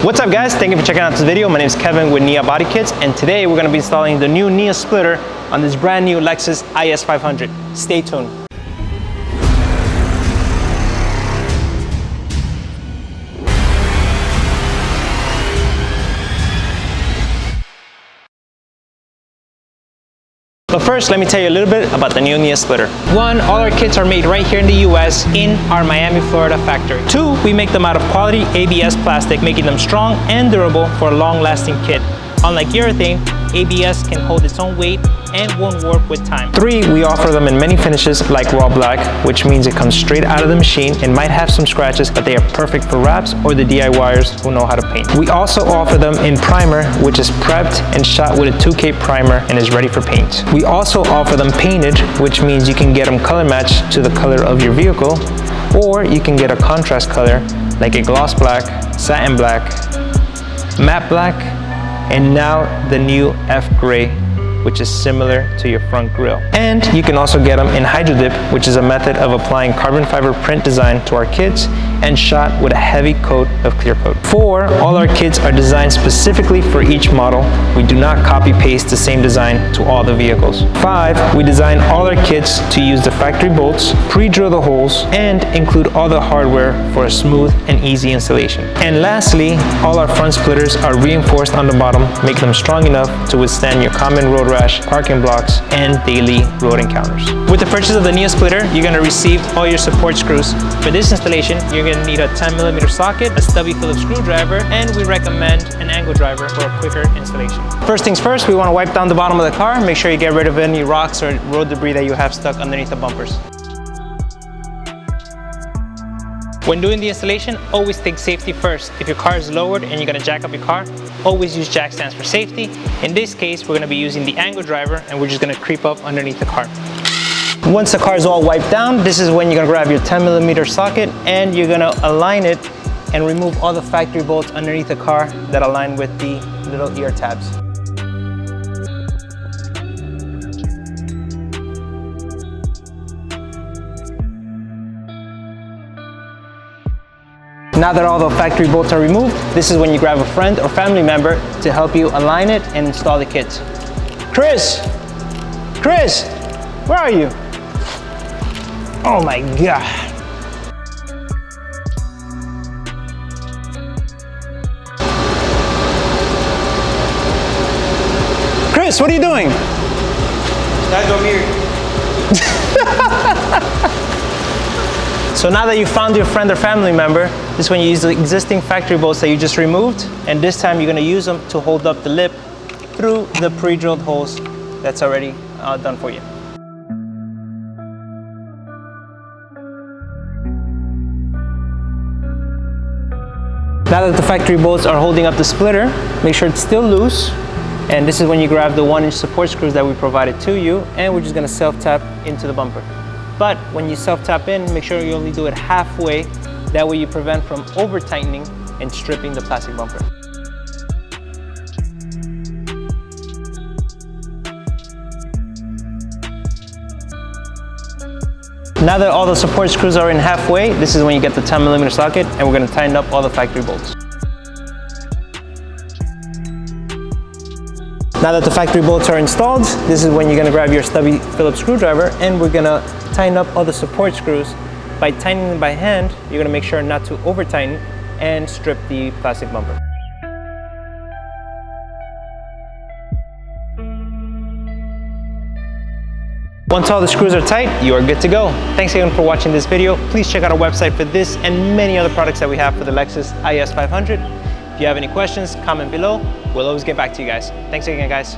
What's up guys, thank you for checking out this video. My name is Kevin with Nia Body Kits, and today we're going to be installing the new Nia splitter on this brand new Lexus is500. Stay tuned. But first, let me tell you a little bit about the new Nia splitter. One, all our kits are made right here in the US in our Miami, Florida factory. Two, we make them out of quality ABS plastic, making them strong and durable for a long-lasting kit. Unlike urethane, ABS can hold its own weight and won't warp with time. Three, we offer them in many finishes like raw black, which means it comes straight out of the machine and might have some scratches, but they are perfect for wraps or the DIYers who know how to paint. We also offer them in primer, which is prepped and shot with a 2K primer and is ready for paint. We also offer them painted, which means you can get them color matched to the color of your vehicle, or you can get a contrast color like a gloss black, satin black, matte black, and now the new F gray, which is similar to your front grille. And you can also get them in hydro dip, which is a method of applying carbon fiber print design to our kits and shot with a heavy coat of clear coat. Four, all our kits are designed specifically for each model. We do not copy paste the same design to all the vehicles. Five, we design all our kits to use the factory bolts, pre-drill the holes, and include all the hardware for a smooth and easy installation. And lastly, all our front splitters are reinforced on the bottom, making them strong enough to withstand your common road rash, parking blocks, and daily road encounters. With the purchase of the Nia splitter, you're going to receive all your support screws. For this installation, you're going to need a 10mm socket, a stubby Phillips screwdriver, and we recommend an angle driver for a quicker installation. First things first, we want to wipe down the bottom of the car. Make sure you get rid of any rocks or road debris that you have stuck underneath the bumpers. When doing the installation, always think safety first. If your car is lowered and you're going to jack up your car, always use jack stands for safety. In this case, we're going to be using the angle driver, and we're just going to creep up underneath the car. Once the car is all wiped down, this is when you're going to grab your 10mm socket and you're going to align it and remove all the factory bolts underneath the car that align with the little ear tabs. Now that all the factory bolts are removed, this is when you grab a friend or family member to help you align it and install the kit. Chris, where are you? Oh my God. Chris, what are you doing? Dad, over here. So now that you found your friend or family member, this is when you use the existing factory bolts that you just removed, and this time you're going to use them to hold up the lip through the pre-drilled holes that's already done for you. Now that the factory bolts are holding up the splitter, make sure it's still loose, and this is when you grab the 1-inch support screws that we provided to you, and we're just going to self-tap into the bumper. But when you self-tap in, make sure you only do it halfway. That way you prevent from over-tightening and stripping the plastic bumper. Now that all the support screws are in halfway, this is when you get the 10mm socket, and we're going to tighten up all the factory bolts. Now that the factory bolts are installed, this is when you're going to grab your stubby Phillips screwdriver, and we're going to tighten up all the support screws. By tightening them by hand, you're going to make sure not to over tighten and strip the plastic bumper. Once all the screws are tight, you are good to go. Thanks again for watching this video. Please check out our website for this and many other products that we have for the Lexus is500. If you have any questions, comment below. We'll always get back to you guys. Thanks again, guys.